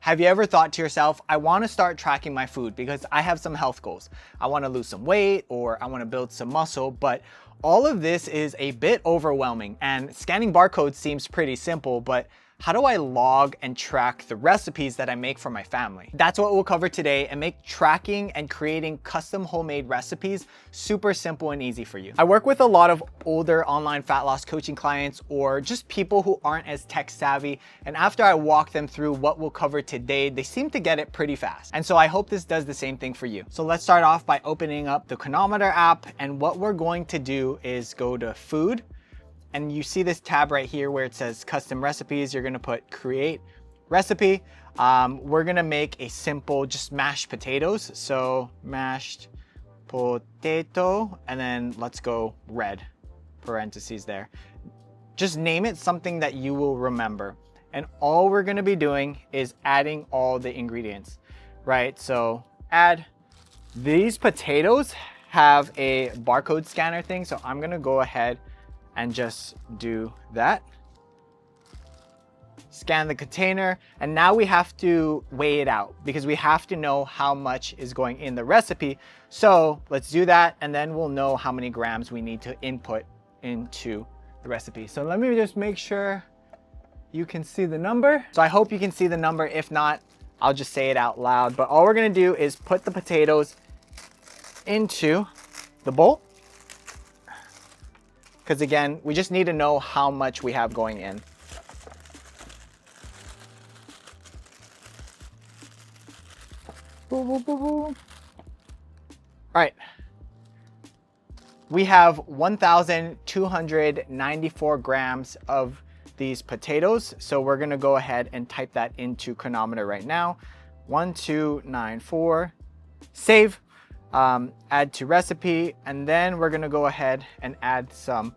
Have you ever thought to yourself, I want to start tracking my food because I have some health goals. I want to lose some weight or I want to build some muscle, but all of this is a bit overwhelming and scanning barcodes seems pretty simple, but how do I log and track the recipes that I make for my family? That's what we'll cover today and make tracking and creating custom homemade recipes super simple and easy for you. I work with a lot of older online fat loss coaching clients or just people who aren't as tech savvy. And after I walk them through what we'll cover today, they seem to get it pretty fast. And so I hope this does the same thing for you. So let's start off by opening up the Cronometer app. And what we're going to do is go to food. And you see this tab right here where it says custom recipes. You're gonna put create recipe. We're gonna make a simple just mashed potatoes. So mashed potato, and then let's go red, parentheses there. Just name it something that you will remember. And all we're gonna be doing is adding all the ingredients, right? So add, these potatoes have a barcode scanner thing. So I'm gonna go ahead and just do that. Scan the container, and now we have to weigh it out because we have to know how much is going in the recipe. So let's do that, and then we'll know how many grams we need to input into the recipe. So let me just make sure you can see the number. So I hope you can see the number. If not, I'll just say it out loud. But all we're gonna do is put the potatoes into the bowl. Because again, we just need to know how much we have going in. All right. We have 1,294 grams of these potatoes. So we're gonna go ahead and type that into Cronometer right now. 1294, save. Add to recipe, and then we're gonna go ahead and add some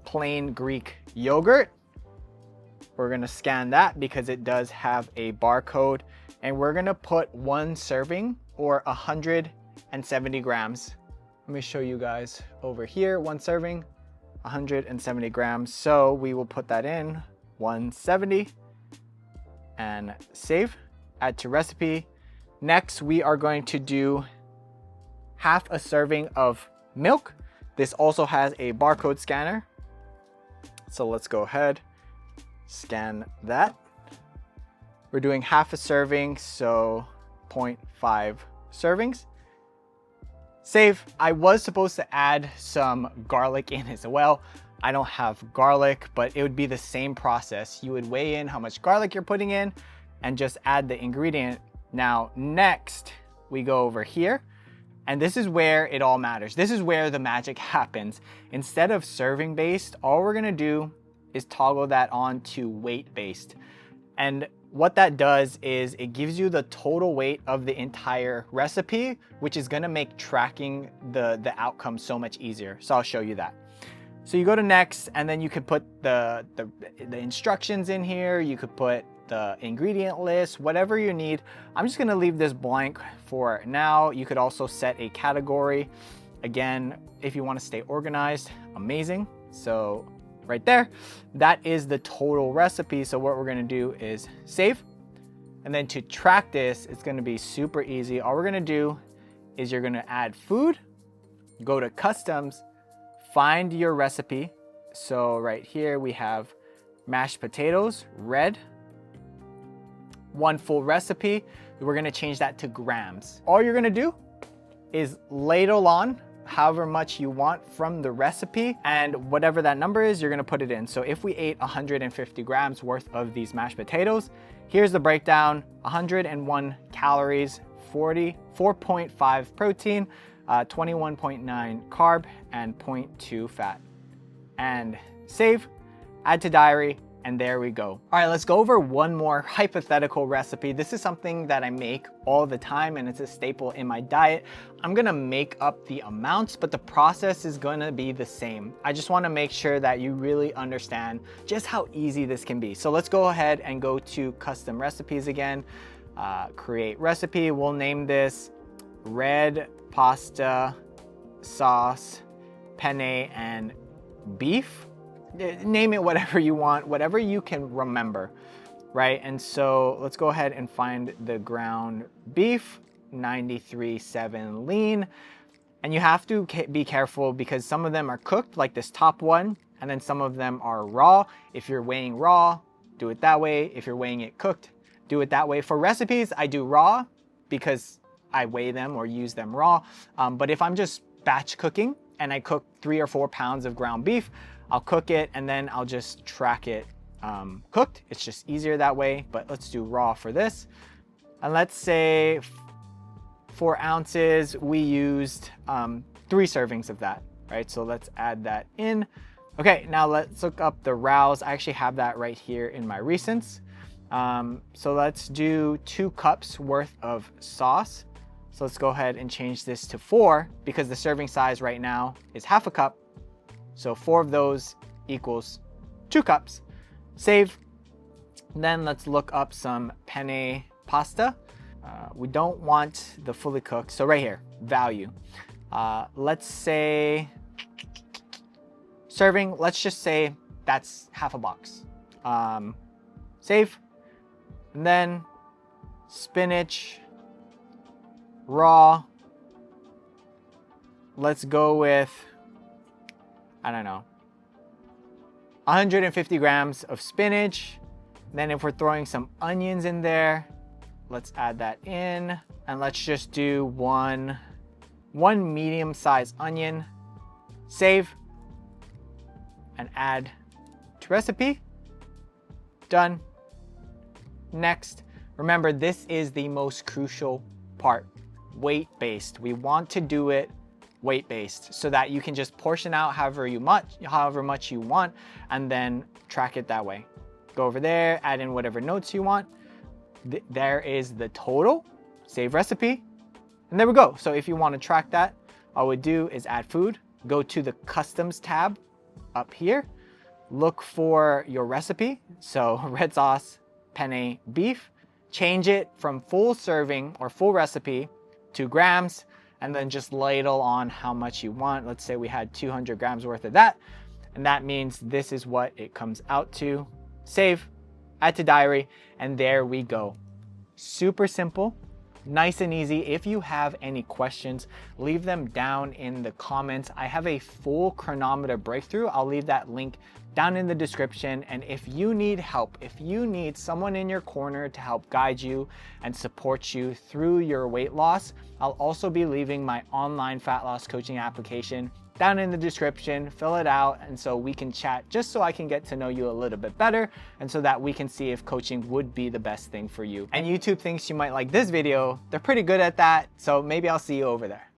plain Greek yogurt. We're gonna scan that because it does have a barcode, and we're gonna put 1 serving or 170 grams. Let me show you guys over here. 1 serving, 170 grams. So we will put that in 170 and save. Add to recipe. Next, we are going to do half a serving of milk. This also has a barcode scanner. So let's go ahead, scan that. We're doing half a serving, so 0.5 servings. Save. I was supposed to add some garlic in as well. I don't have garlic, but it would be the same process. You would weigh in how much garlic you're putting in and just add the ingredient. Now, next we go over here. And this is where it all matters. This is where the magic happens. Instead of serving based, all we're gonna do is toggle that on to weight based. And what that does is it gives you the total weight of the entire recipe, which is gonna make tracking the outcome so much easier. So I'll show you that. So you go to next, and then you could put the instructions in here. You could put the ingredient list, whatever you need. I'm just gonna leave this blank for now. You could also set a category. Again, if you wanna stay organized, amazing. So right there, that is the total recipe. So what we're gonna do is save. And then to track this, it's gonna be super easy. All we're gonna do is you're gonna add food, go to customs, find your recipe. So right here we have mashed potatoes, red, 1 full recipe. We're gonna change that to grams. All you're gonna do is ladle on however much you want from the recipe, and whatever that number is, you're gonna put it in. So if we ate 150 grams worth of these mashed potatoes, here's the breakdown: 101 calories, 4.5 protein, 21.9 carb, and 0.2 fat. And save, add to diary, and there we go. All right, let's go over one more hypothetical recipe. This is something that I make all the time and it's a staple in my diet. I'm gonna make up the amounts, but the process is gonna be the same. I just wanna make sure that you really understand just how easy this can be. So let's go ahead and go to custom recipes again. Create recipe, we'll name this red pasta sauce, penne and beef. Name it whatever you want, whatever you can remember. right? And so let's go ahead and find the ground beef, 93.7 lean. And you have to be careful because some of them are cooked, like this top one, and then some of them are raw. If you're weighing raw, do it that way. If you're weighing it cooked, do it that way. For recipes, I do raw because I weigh them or use them raw. But if I'm just batch cooking and I cook 3 or 4 pounds of ground beef, I'll cook it and then I'll just track it cooked. It's just easier that way, but let's do raw for this. And let's say 4 ounces, we used 3 servings of that, right? So let's add that in. Okay, now let's look up the rouse. I actually have that right here in my recents. So let's do 2 cups worth of sauce. So let's go ahead and change this to 4 because the serving size right now is half a cup. So 4 of those equals 2 cups. Save. Then let's look up some penne pasta. We don't want the fully cooked. So right here, value. Let's say serving, let's just say that's half a box. Save. And then spinach, raw. Let's go with, I don't know, 150 grams of spinach. Then if we're throwing some onions in there, let's add that in. And let's just do one medium-sized onion. Save. And add to recipe. Done. Next. Remember, this is the most crucial part. Weight-based. We want to do it weight-based so that you can just portion out however much you want and then track it that way. Go over there, add in whatever notes you want. There is the total. Save recipe. And there we go. So if you want to track that, all we do is add food. Go to the customs tab up here. Look for your recipe. So red sauce, penne beef. Change it from full serving or full recipe to grams, and then just ladle on how much you want. Let's say we had 200 grams worth of that, and that means this is what it comes out to. Save, add to diary, and there we go. Super simple, nice and easy. If you have any questions, leave them down in the comments. I have a full Cronometer breakthrough. I'll leave that link down in the description. And if you need help, if you need someone in your corner to help guide you and support you through your weight loss, I'll also be leaving my online fat loss coaching application down in the description. Fill it out, and so we can chat, just so I can get to know you a little bit better, and so that we can see if coaching would be the best thing for you. And YouTube thinks you might like this video. They're pretty good at that, so maybe I'll see you over there.